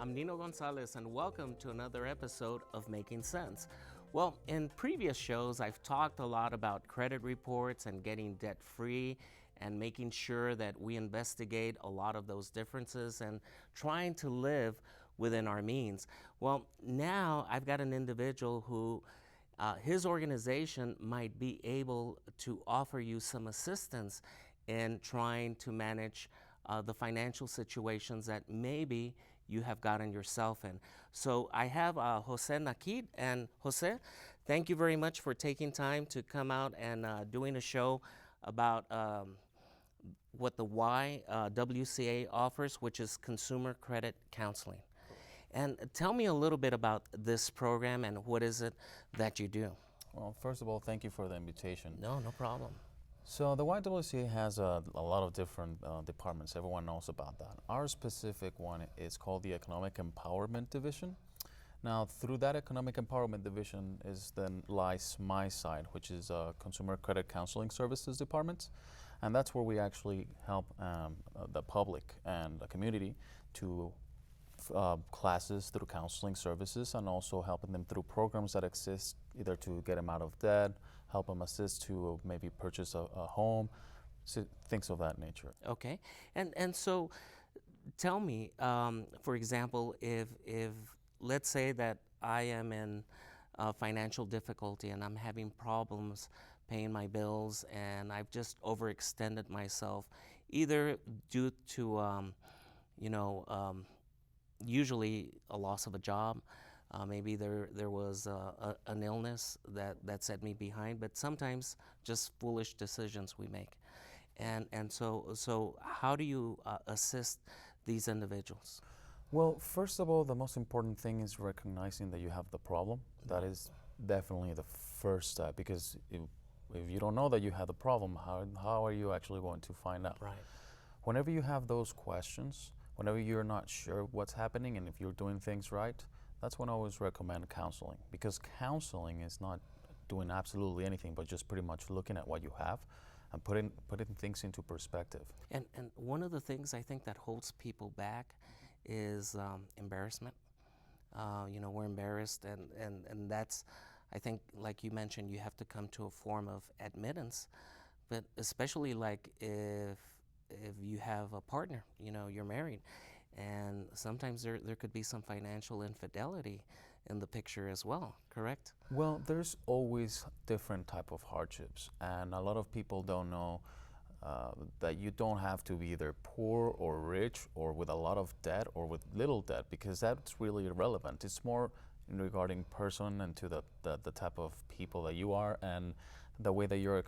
I'm Nino Gonzalez, and welcome to another episode of Making Sense. Well, in previous shows, I've talked a lot about credit reports and getting debt free and making sure that we investigate a lot of those differences and trying to live within our means. Well, now I've got an individual who his organization might be able to offer you some assistance in trying to manage the financial situations that maybe you have gotten yourself in. So I have Jose Nakid. And Jose, thank you very much for taking time to come out and doing a show about what the YWCA offers, which is Consumer Credit Counseling. And tell me a little bit about this program and what is it that you do? Well, first of all, thank you for the invitation. No problem. So the YWCA has a lot of different departments. Everyone knows about that. Our specific one is called the Economic Empowerment Division. Now, through that Economic Empowerment Division then lies my side, which is Consumer Credit Counseling Services Department. And that's where we actually help the public and the community to classes through counseling services, and also helping them through programs that exist either to get them out of debt, help them assist to maybe purchase a home, so things of that nature. Okay, and so tell me, for example, if let's say that I am in financial difficulty and I'm having problems paying my bills and I've just overextended myself, either due to usually a loss of a job. Maybe there was an illness that set me behind, but sometimes just foolish decisions we make. And so how do you assist these individuals? Well, first of all, the most important thing is recognizing that you have the problem. That is definitely the first step, because if you don't know that you have the problem, how are you actually going to find out? Right. Whenever you have those questions, whenever you're not sure what's happening and if you're doing things right, that's when I always recommend counseling, because counseling is not doing absolutely anything but just pretty much looking at what you have and putting things into perspective. And one of the things I think that holds people back is embarrassment. We're embarrassed, and that's, I think, like you mentioned, you have to come to a form of admittance, but especially like if you have a partner, you're married, and sometimes there could be some financial infidelity in the picture as well, correct? Well, there's always different type of hardships, and a lot of people don't know that you don't have to be either poor or rich or with a lot of debt or with little debt, because that's really irrelevant. It's more regarding person and to the type of people that you are and the way that you're a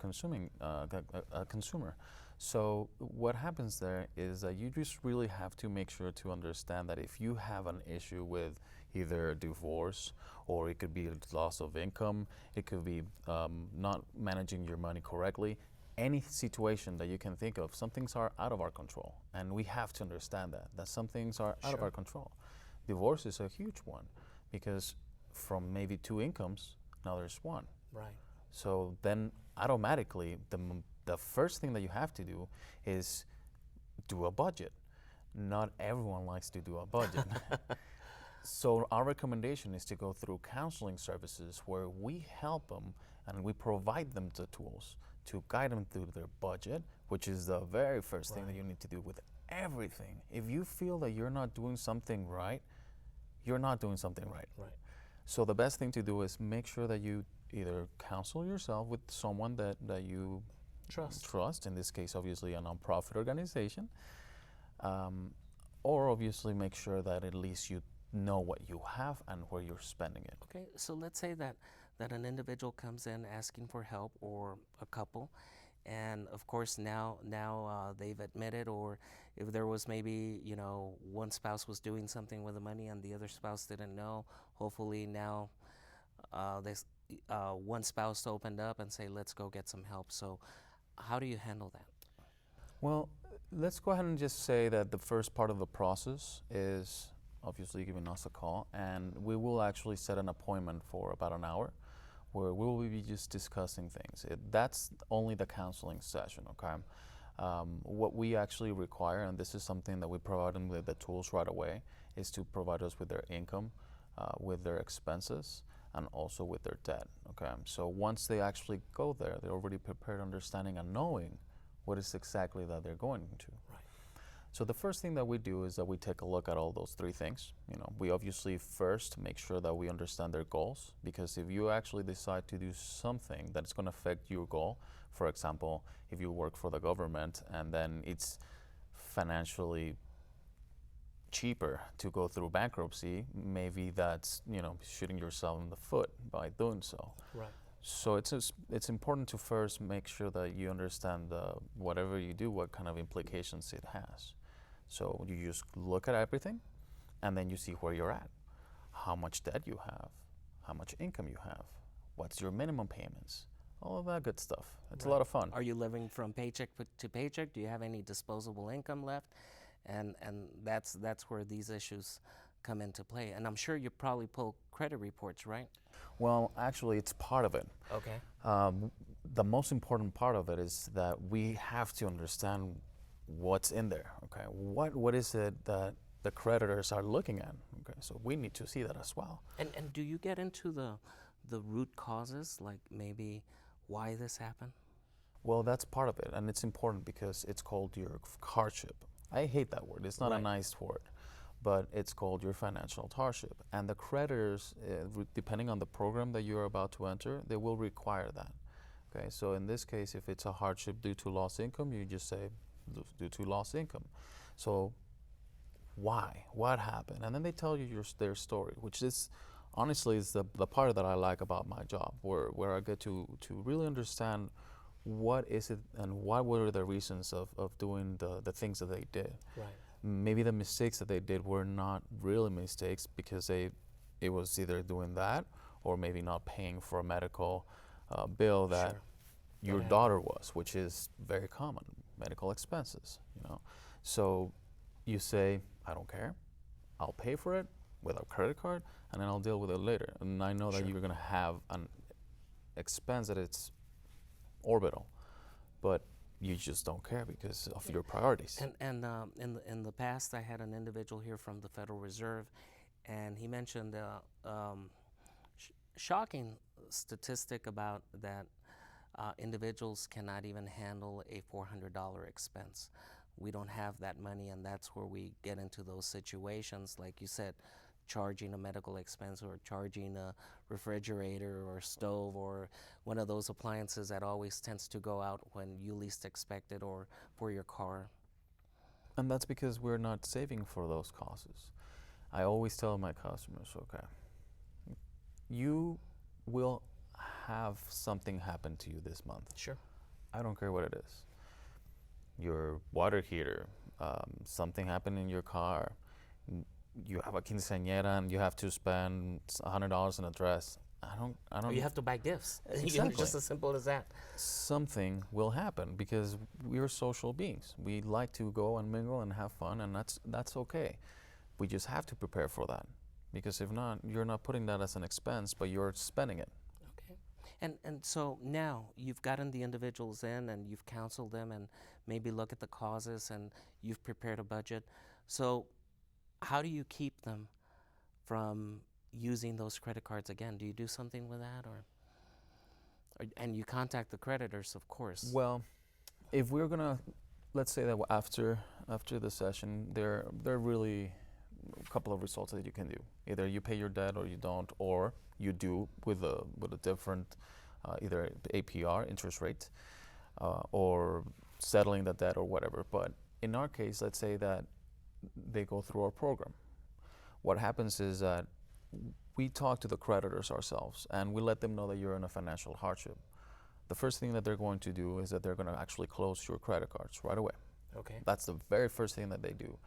consumer. So what happens there is that you just really have to make sure to understand that if you have an issue with either divorce, or it could be loss of income, it could be not managing your money correctly, any situation that you can think of, some things are out of our control. And we have to understand that some things are out of our control. Divorce is a huge one, because from maybe two incomes, now there's one. Right. So then automatically, the first thing that you have to do is do a budget. Not everyone likes to do a budget. So our recommendation is to go through counseling services where we help them and we provide them the tools to guide them through their budget, which is the very first thing that you need to do with everything. If you feel that you're not doing something right, you're not doing something right. Right. So the best thing to do is make sure that you either counsel yourself with someone that you trust, in this case obviously a nonprofit organization, or obviously make sure that at least you know what you have and where you're spending it. Okay, so let's say that an individual comes in asking for help, or a couple, and of course now they've admitted, or if there was maybe one spouse was doing something with the money and the other spouse didn't know, hopefully now this one spouse opened up and say, let's go get some help. So how do you handle that? Well, let's go ahead and just say that the first part of the process is obviously giving us a call, and we will actually set an appointment for about an hour where we will be just discussing things. That's only the counseling session, okay? What we actually require, and this is something that we provide them with the tools right away, is to provide us with their income, with their expenses, and also with their debt. Okay, so once they actually go there, they're already prepared, understanding and knowing what is exactly that they're going into. Right. So the first thing that we do is that we take a look at all those three things. We obviously first make sure that we understand their goals, because if you actually decide to do something that is going to affect your goal, for example, if you work for the government and then it's financially cheaper to go through bankruptcy, maybe that's shooting yourself in the foot by doing so. Right. So it's important to first make sure that you understand whatever you do, what kind of implications it has. So you just look at everything, and then you see where you're at, how much debt you have, how much income you have, what's your minimum payments, all of that good stuff. It's a lot of fun. Are you living from paycheck to paycheck? Do you have any disposable income left? And that's where these issues come into play. And I'm sure you probably pull credit reports, right? Well, actually, it's part of it. Okay. The most important part of it is that we have to understand what's in there. Okay, what is it that the creditors are looking at? Okay, so we need to see that as well. And do you get into the root causes, like maybe why this happened? Well, that's part of it, and it's important because it's called your hardship. I hate that word. It's not a nice word, but it's called your financial hardship. And the creditors, depending on the program that you're about to enter, they will require that. Okay, so in this case, if it's a hardship due to lost income, you just say due to lost income. So why? What happened? And then they tell you their story, which is honestly is the part that I like about my job, where I get to really understand what is it and what were the reasons of doing the things that they did. Right. Maybe the mistakes that they did were not really mistakes, because it was either doing that or maybe not paying for a medical bill that your daughter was, which is very common, medical expenses. So you say, I don't care, I'll pay for it with a credit card, and then I'll deal with it later. And I know that you're going to have an expense that it's orbital, but you just don't care because of your priorities. And in the past, I had an individual here from the Federal Reserve, and he mentioned shocking statistic about that individuals cannot even handle a $400 expense. We don't have that money, and that's where we get into those situations, like you said, charging a medical expense or charging a refrigerator or stove or one of those appliances that always tends to go out when you least expect it, or for your car. And that's because we're not saving for those causes. I always tell my customers, okay, you will have something happen to you this month. Sure. I don't care what it is. Your water heater, something happened in your car, you have a quinceañera and you have to spend $100 on a dress. I don't. Or you have to buy gifts. Exactly. Just as simple as that. Something will happen because we're social beings. We like to go and mingle and have fun, and that's okay. We just have to prepare for that, because if not, you're not putting that as an expense, but you're spending it. Okay. And so now you've gotten the individuals in and you've counseled them and maybe look at the causes and you've prepared a budget. So how do you keep them from using those credit cards again? Do you do something with that, or and you contact the creditors, of course? Well, if we're gonna, let's say that after the session, there are really a couple of results that you can do. Either you pay your debt, or you don't, or you do with a different either APR, interest rate, or settling the debt or whatever. But in our case, let's say that they go through our program. What happens is that we talk to the creditors ourselves, and we let them know that you're in a financial hardship. The first thing that they're going to do is that they're going to actually close your credit cards right away. Okay. That's the very first thing that they do.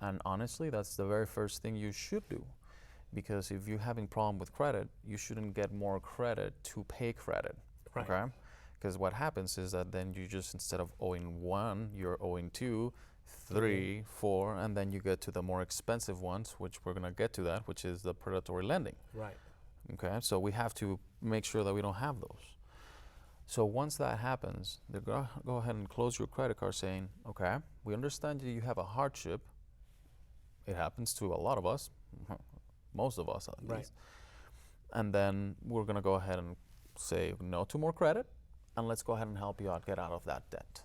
And honestly, that's the very first thing you should do. Because if you're having problem with credit, you shouldn't get more credit to pay credit. Right. Okay? Because what happens is that then you just, instead of owing 1, you're owing 2, 3, 4, and then you get to the more expensive ones, which we're going to get to that, which is the predatory lending. Right. Okay? So we have to make sure that we don't have those. So once that happens, they're going to go ahead and close your credit card saying, okay, we understand that you have a hardship. It happens to a lot of us, most of us at least. And then we're going to go ahead and say no to more credit, and let's go ahead and help you out get out of that debt.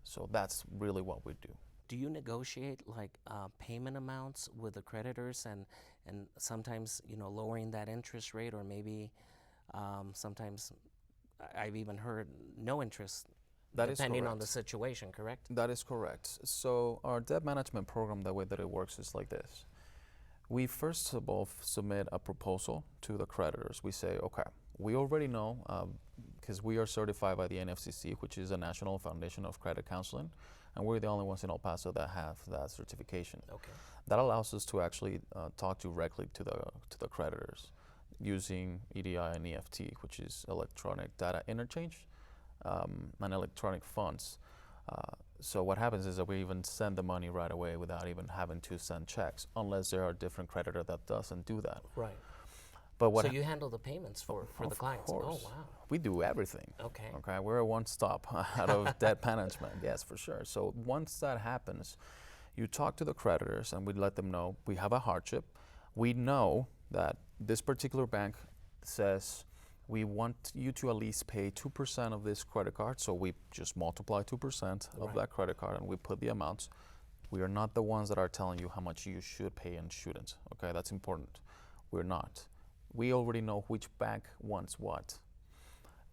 So that's really what we do. Do you negotiate like payment amounts with the creditors and sometimes, you know, lowering that interest rate, or maybe sometimes I've even heard no interest, That is depending on correct. the situation, correct? That is correct. So our debt management program, the way that it works is like this. We first of all submit a proposal to the creditors. We say, okay, we already know, because we are certified by the NFCC, which is the National Foundation of Credit Counseling, and we're the only ones in El Paso that have that certification. Okay. That allows us to actually talk directly to the creditors using EDI and EFT, which is electronic data interchange, and electronic funds. So what happens is that we even send the money right away without even having to send checks, unless there are a different creditor that doesn't do that. Right. But what So you handle the payments for the clients? Of course. Oh, wow. We do everything. Okay. Okay, we're a one-stop out of debt management, yes, for sure. So once that happens, you talk to the creditors and we let them know we have a hardship. We know that this particular bank says we want you to at least pay 2% of this credit card. So we just multiply 2% of that credit card and we put the amounts. We are not the ones that are telling you how much you should pay and shouldn't. Okay, that's important. We're not. We already know which bank wants what,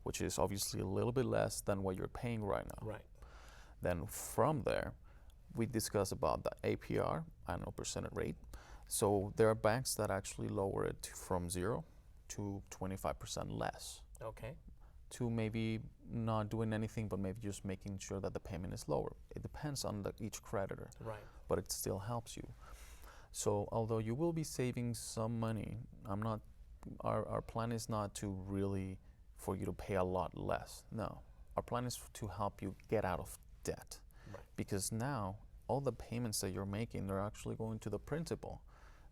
which is obviously a little bit less than what you're paying right now. Right. Then from there, we discuss about the APR, annual percentage rate. So there are banks that actually lower it from 0 to 25% less, Okay. to maybe not doing anything, but maybe just making sure that the payment is lower. It depends on each creditor, Right. but it still helps you. So although you will be saving some money, our plan is not to really for you to pay a lot less. No, our plan is to help you get out of debt. Right. Because now all the payments that you're making, they're actually going to the principal.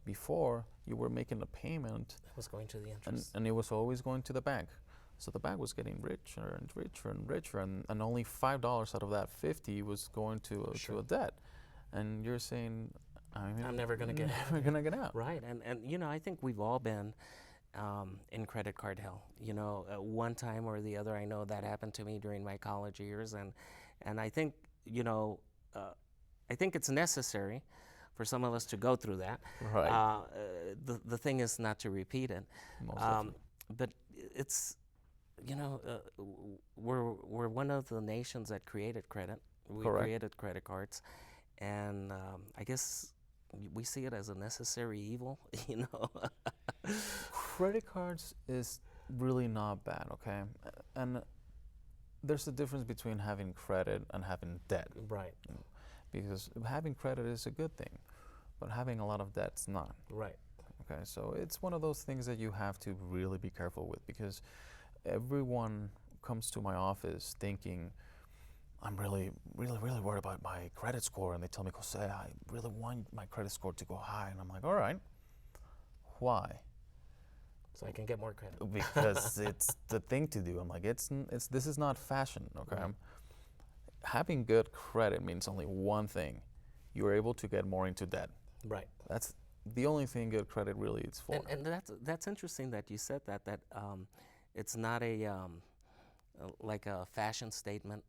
Before, you were making a payment That was going to the interest. and it was always going to the bank. So the bank was getting richer and richer and richer, and only $5 out of that 50 was going to a debt. And you're saying, I'm never going to get never gonna get out. Right. And you know, I think we've all been in credit card hell. You know, one time or the other, I know that happened to me during my college years. And I think, you know, I think it's necessary for some of us to go through that. Right. The thing is not to repeat it. Most definitely. But it's, you know, we're one of the nations that created credit. We Correct. created credit cards. And I guess we see it as a necessary evil, you know. Credit cards is really not bad, okay? And there's a difference between having credit and having debt. Right. Because having credit is a good thing, but having a lot of debt's not. Right. Okay, so it's one of those things that you have to really be careful with, because everyone comes to my office thinking, I'm really worried about my credit score, and they tell me, Jose, I really want my credit score to go high, and I'm like, all right, why? So I can get more credit. Because it's the thing to do. I'm like, this is not fashion, okay? Right. Having good credit means only one thing: you're able to get more into debt. Right. That's the only thing good credit really is for. And that's interesting that you said that it's not a like a fashion statement,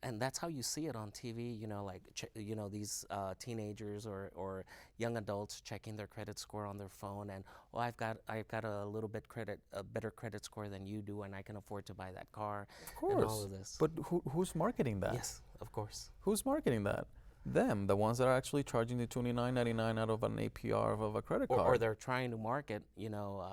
and that's how you see it on TV. You know, like you know, these teenagers or young adults checking their credit score on their phone, and I've got a little bit a better credit score than you do, and I can afford to buy that car. Of course. And all of this. But who's marketing that? Yes, of course. Who's marketing that? Them, the ones that are actually charging the $29.99 out of an APR of a credit card. Or they're trying to market, you know,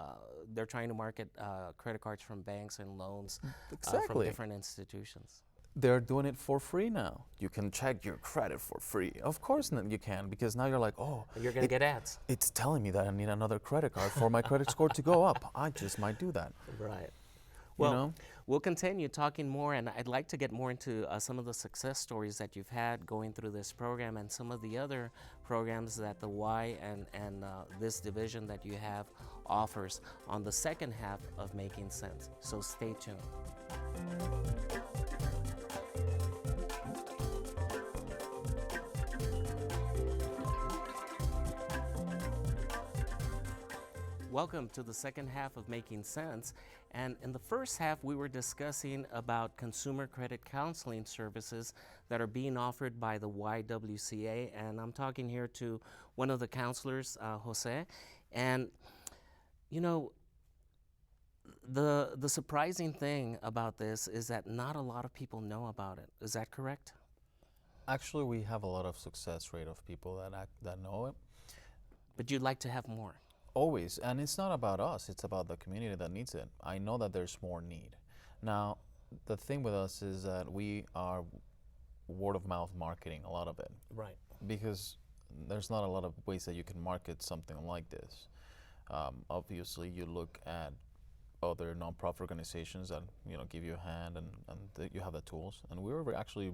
credit cards from banks and loans from Exactly. different institutions. They're doing it for free now. You can check your credit for free. Of course you can, because now you're like, oh, You're going to get ads. it's telling me that I need another credit card for my credit score to go up. I just might do that. Right. you Well, know? we'll continue talking more, and I'd like to get more into some of the success stories that you've had going through this program and some of the other programs that the Y and this division that you have offers on the second half of Making Sense. So stay tuned. Welcome to the second half of Making Sense. And in the first half, we were discussing about consumer credit counseling services that are being offered by the YWCA. And I'm talking here to one of the counselors, Jose. And, you know, the surprising thing about this is that not a lot of people know about it. Is that correct? Actually, we have a lot of success rate of people that know it. But you'd like to have more. Always, and it's not about us, it's about the community that needs it. I know that there's more need. Now, the thing with us is that we are word of mouth marketing, a lot of it. Right. Because there's not a lot of ways that you can market something like this. Obviously, you look at other nonprofit organizations that give you a hand and you have the tools. And we were actually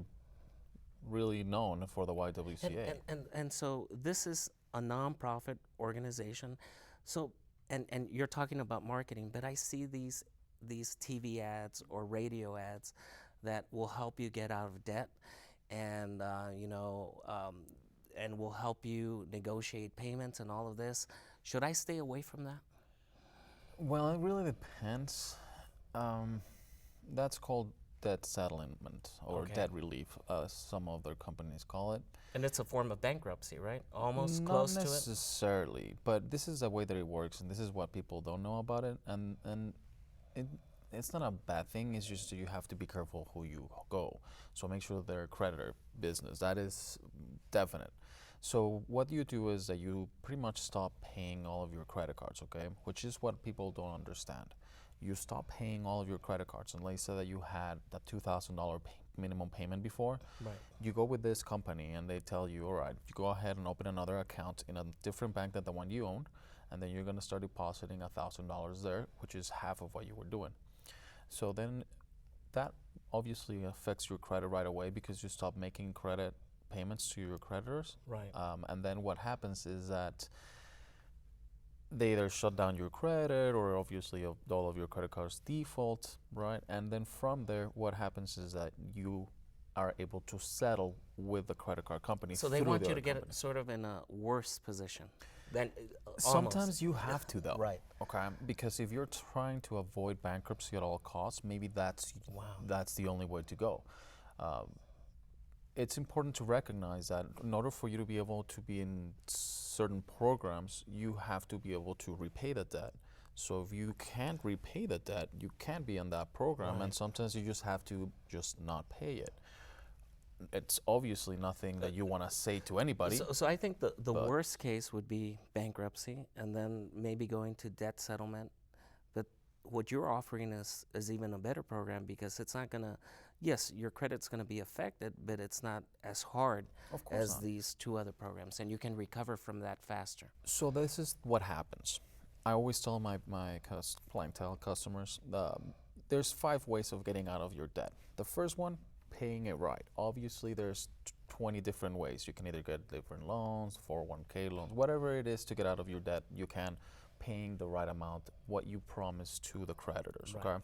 really known for the YWCA. And so this is a nonprofit organization. So, and you're talking about marketing, but I see these TV ads or radio ads that will help you get out of debt, and and will help you negotiate payments and all of this. Should I stay away from that? Well, it really depends. That's called debt settlement or Okay. debt relief, some other companies call it. And it's a form of bankruptcy, right? Almost Not close to it. necessarily, but this is the way that it works, and this is what people don't know about it. And it's not a bad thing. It's just that you have to be careful who you go. So make sure they're a creditor business. That is definite. So what you do is that you pretty much stop paying all of your credit cards, okay? Which is what people don't understand. You stop paying all of your credit cards, and let's say that you had that $2,000 minimum payment before. Right. You go with this company and they tell you, all right, you go ahead and open another account in a different bank than the one you owned, and then you're going to start depositing $1,000 there, which is half of what you were doing. So then that obviously affects your credit right away because you stop making credit payments to your creditors. Right. And then what happens is that they either shut down your credit or obviously all of your credit cards default, right? And then from there, what happens is that you are able to settle with the credit card company. So they through want the you other to get company. it sort of in a worse position than Sometimes you have to, though. Right. Okay. Because if you're trying to avoid bankruptcy at all costs, maybe that's the only way to go. It's important to recognize that in order for you to be able to be in certain programs, you have to be able to repay the debt. So if you can't repay the debt, you can't be in that program, Right. and sometimes you just have to just not pay it. It's obviously nothing that you want to say to anybody. So I think the worst case would be bankruptcy, and then maybe going to debt settlement. But what you're offering is even a better program because it's not going to, yes, your credit's going to be affected, but it's not as hard Of course as not. these two other programs, and you can recover from that faster. So this is what happens. I always tell my clientele customers, there's 5 ways of getting out of your debt. The first one, paying it right. Obviously, there's 20 different ways. You can either get different loans, 401k loans, whatever it is to get out of your debt, you can, paying the right amount, what you promise to the creditors, Right. okay?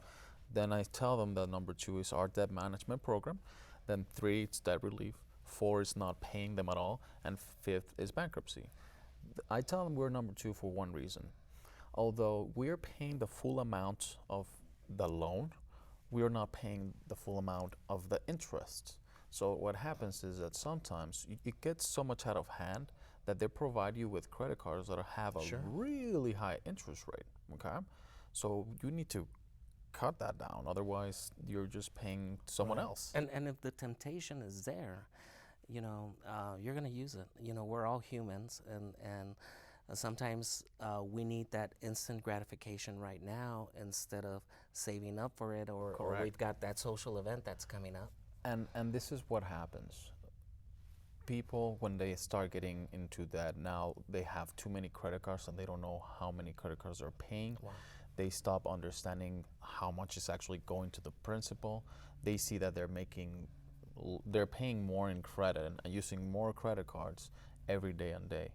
Then I tell them that number 2 is our debt management program. Then 3, it's debt relief. 4 is not paying them at all. And 5th is bankruptcy. I tell them we're number 2 for one reason. Although we're paying the full amount of the loan, we are not paying the full amount of the interest. So what happens is that sometimes it gets so much out of hand that they provide you with credit cards that have a Sure. really high interest rate, okay? So you need to cut that down, otherwise you're just paying someone Right. else. And if the temptation is there, you're going to use it. We're all humans, and sometimes we need that instant gratification right now instead of saving up for it, or Correct. we've got that social event that's coming up. And this is what happens. People, when they start getting into that, now they have too many credit cards and they don't know how many credit cards they're paying. Wow. they stop understanding how much is actually going to the principal. They see that they're paying more in credit and using more credit cards every day and day.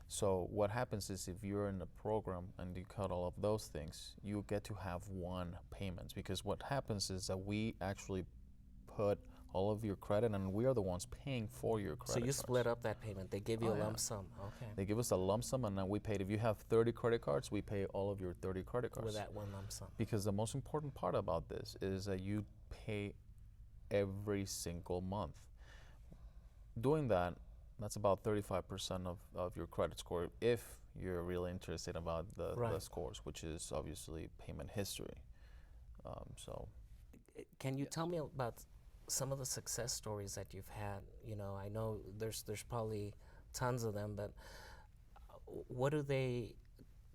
So what happens is if you're in the program and you cut all of those things, you get to have one payment, because what happens is that we actually put all of your credit and we are the ones paying for your credit So you cards. split up that payment. They give you a lump sum. Okay. They give us a lump sum, and then we paid. If you have 30 credit cards, we pay all of your 30 credit cards. With that one lump sum. Because the most important part about this is that you pay every single month. Doing that, that's about 35% of your credit score if you're really interested about the scores, which is obviously payment history. Can you tell me about some of the success stories that you've had? You know, I know there's probably tons of them, but what do they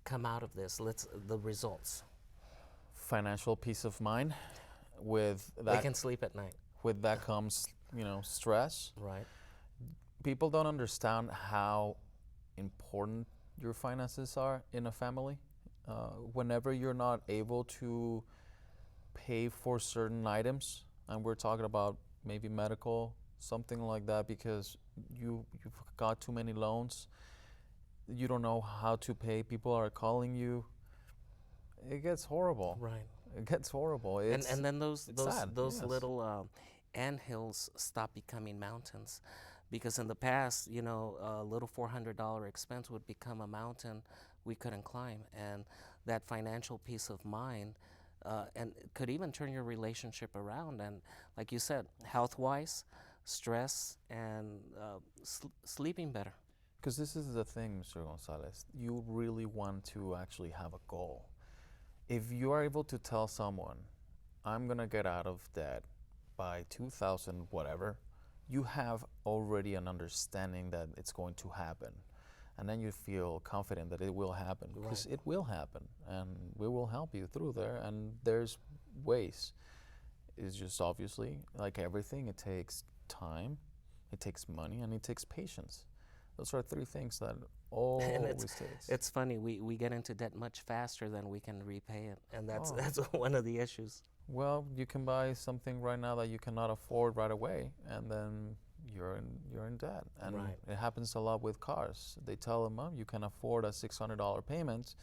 come out of this? The results. Financial peace of mind. With that, they can sleep at night. With that comes, stress. Right. People don't understand how important your finances are in a family. Whenever you're not able to pay for certain items, and we're talking about maybe medical, something like that, because you've got too many loans, you don't know how to pay, people are calling you, it gets horrible. Right. It gets horrible. And then those yes. little anthills stop becoming mountains. Because in the past, a little $400 expense would become a mountain we couldn't climb. And that financial peace of mind and could even turn your relationship around. And like you said, health-wise, stress, and sleeping better. Because this is the thing, Mr. Gonzalez. You really want to actually have a goal. If you are able to tell someone, I'm going to get out of debt by 2000 whatever, you have already an understanding that it's going to happen. And then you feel confident that it will happen, because it will happen, and we will help you through there, and there's ways. It's just obviously, like everything, it takes time, it takes money, and it takes patience. Those are three things that always takes. It's funny, we get into debt much faster than we can repay it, and that's one of the issues. Well, you can buy something right now that you cannot afford right away, and then you're in debt. And it happens a lot with cars. They tell them, you can afford a $600 payment,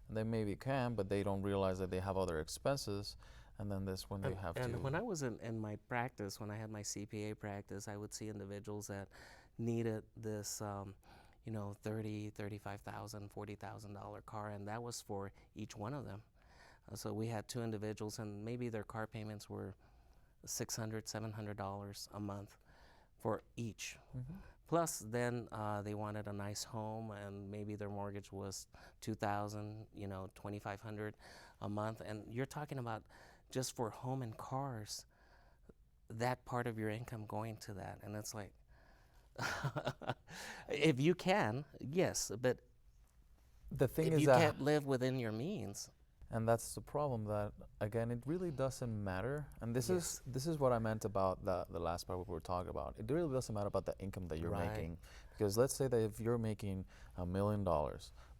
and they maybe can, but they don't realize that they have other expenses, and then this when they have to. And when I was in my practice, when I had my CPA practice, I would see individuals that needed this $30,000, $35,000, $40,000 car, and that was for each one of them. So we had two individuals, and maybe their car payments were $600, $700 a month for each. Mm-hmm. Plus, then they wanted a nice home, and maybe their mortgage was $2,000, $2,500 a month. And you're talking about just for home and cars, that part of your income going to that, and it's like, if you can, yes, but the thing if is you that can't live within your means. And that's the problem, that again, it really doesn't matter. And this is what I meant about the last part we were talking about. It really doesn't matter about the income that you're making, because let's say that if you're making $1 million,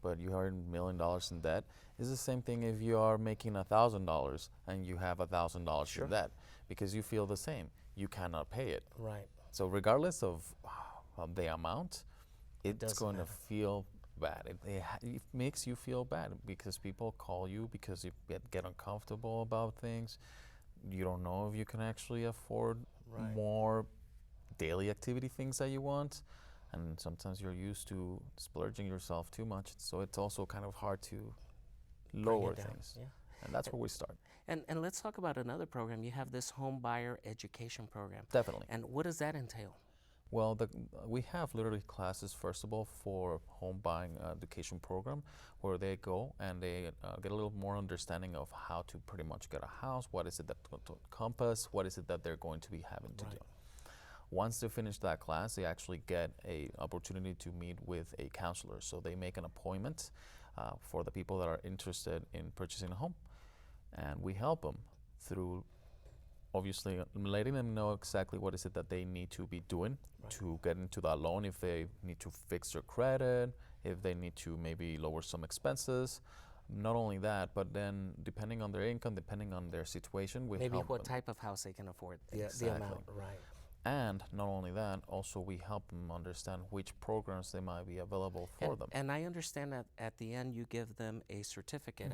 but you are $1 million in debt, it's the same thing if you are making $1,000 and you have $1,000 in debt, because you feel the same. You cannot pay it. Right. So regardless of the amount, it's going to feel bad. It makes you feel bad, because people call you because you get uncomfortable about things. You don't know if you can actually afford more daily activity things that you want, and sometimes you're used to splurging yourself too much, so it's also kind of hard to lower things. Yeah. And that's where we start. And let's talk about another program. You have this home buyer education program. Definitely. And what does that entail? Well, we have literally classes, first of all, for home buying education program, where they go and they get a little more understanding of how to pretty much get a house, what is it that's going to encompass, what is it that they're going to be having to do. Once they finish that class, they actually get an opportunity to meet with a counselor. So they make an appointment for the people that are interested in purchasing a home, and we help them through obviously letting them know exactly what is it that they need to be doing to get into that loan, if they need to fix their credit, if they need to maybe lower some expenses, Not only that, but then depending on their income, depending on their situation, we Maybe help what them. type of house they can afford, the Exactly. amount, right? And not only that, also we help them understand which programs they might be available for them. And I understand that at the end you give them a certificate,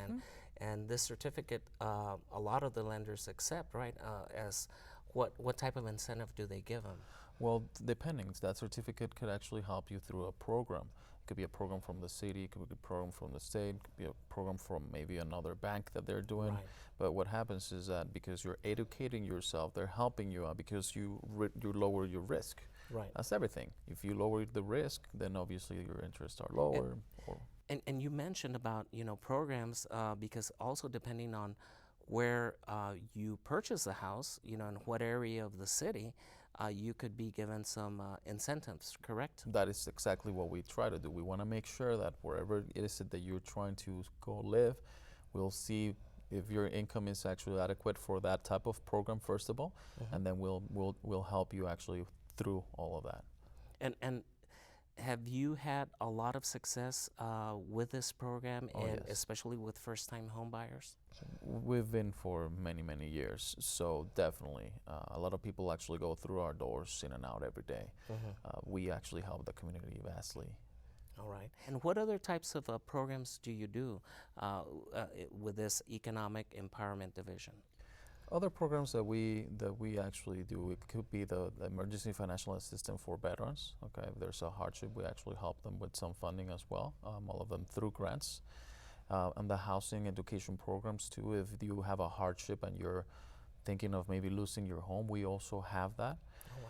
and this certificate, a lot of the lenders accept, right? As what type of incentive do they give them? Well, depending, that certificate could actually help you through a program. It could be a program from the city, it could be a program from the state, it could be a program from maybe another bank that they're doing. Right. But what happens is that because you're educating yourself, they're helping you out because you lower your risk. Right. That's everything. If you lower the risk, then obviously your interests are lower. And you mentioned about programs because also depending on where you purchase a house, in what area of the city, you could be given some incentives, correct? That is exactly what we try to do. We want to make sure that wherever it is that you're trying to go live, we'll see if your income is actually adequate for that type of program first of all, and then we'll help you actually through all of that. And have you had a lot of success with this program, and yes. especially with first-time home buyers? We've been for many, many years, so definitely a lot of people actually go through our doors in and out every day. We actually help the community vastly. All right. And what other types of programs do you do with this Economic Empowerment Division? Other programs that we actually do, it could be the emergency financial assistance for veterans. Okay, if there's a hardship, we actually help them with some funding as well. All of them through grants, and the housing education programs too. If you have a hardship and you're thinking of maybe losing your home, we also have that. Oh, wow.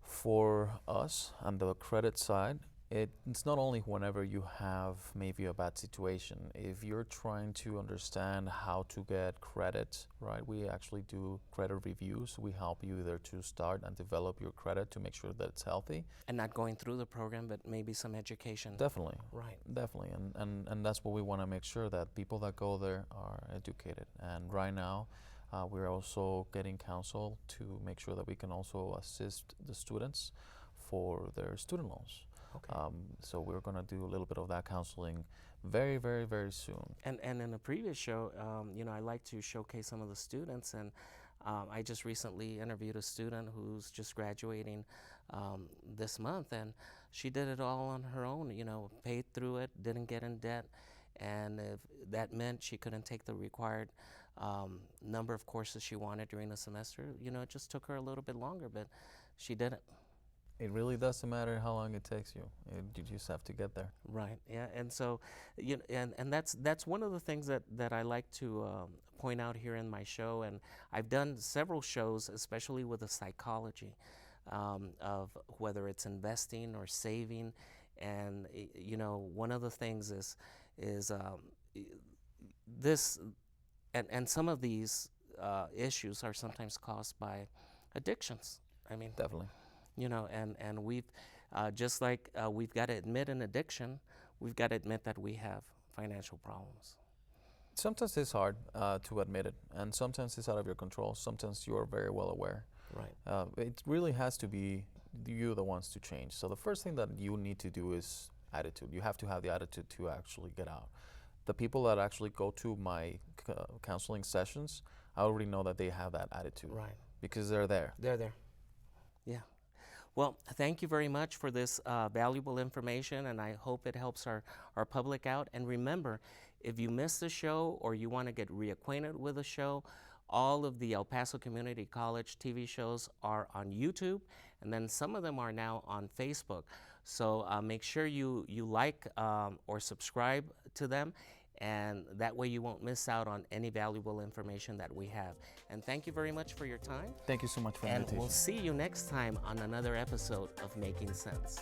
For us on the credit side, it's not only whenever you have maybe a bad situation. If you're trying to understand how to get credit, right, we actually do credit reviews. We help you either to start and develop your credit to make sure that it's healthy. And not going through the program, but maybe some education. Definitely. Right. Definitely. And that's what we want to make sure, that people that go there are educated. And right now, we're also getting counsel to make sure that we can also assist the students for their student loans. Okay. So we're going to do a little bit of that counseling very, very, very soon. And in a previous show, I like to showcase some of the students, and I just recently interviewed a student who's just graduating this month, and she did it all on her own, paid through it, didn't get in debt, and if that meant she couldn't take the required number of courses she wanted during the semester, it just took her a little bit longer, but she did it. It really doesn't matter how long it takes you. You just have to get there. Right. Yeah. And so, and that's one of the things that I like to point out here in my show. And I've done several shows, especially with the psychology of whether it's investing or saving. And one of the things is this, and some of these issues are sometimes caused by addictions. I mean, definitely. And we've just like we've got to admit an addiction, we've got to admit that we have financial problems. Sometimes it's hard to admit it, and sometimes it's out of your control. Sometimes you are very well aware. Right. It really has to be you the ones to change. So the first thing that you need to do is attitude. You have to have the attitude to actually get out. The people that actually go to my counseling sessions, I already know that they have that attitude. Right. Because they're there. They're there. Yeah. Well, thank you very much for this valuable information, and I hope it helps our public out. And remember, if you missed the show or you want to get reacquainted with the show, all of the El Paso Community College TV shows are on YouTube, and then some of them are now on Facebook. So make sure you like or subscribe to them, and that way you won't miss out on any valuable information that we have. And thank you very much for your time. Thank you so much for the And invitation. we'll see you next time on another episode of Making Sense.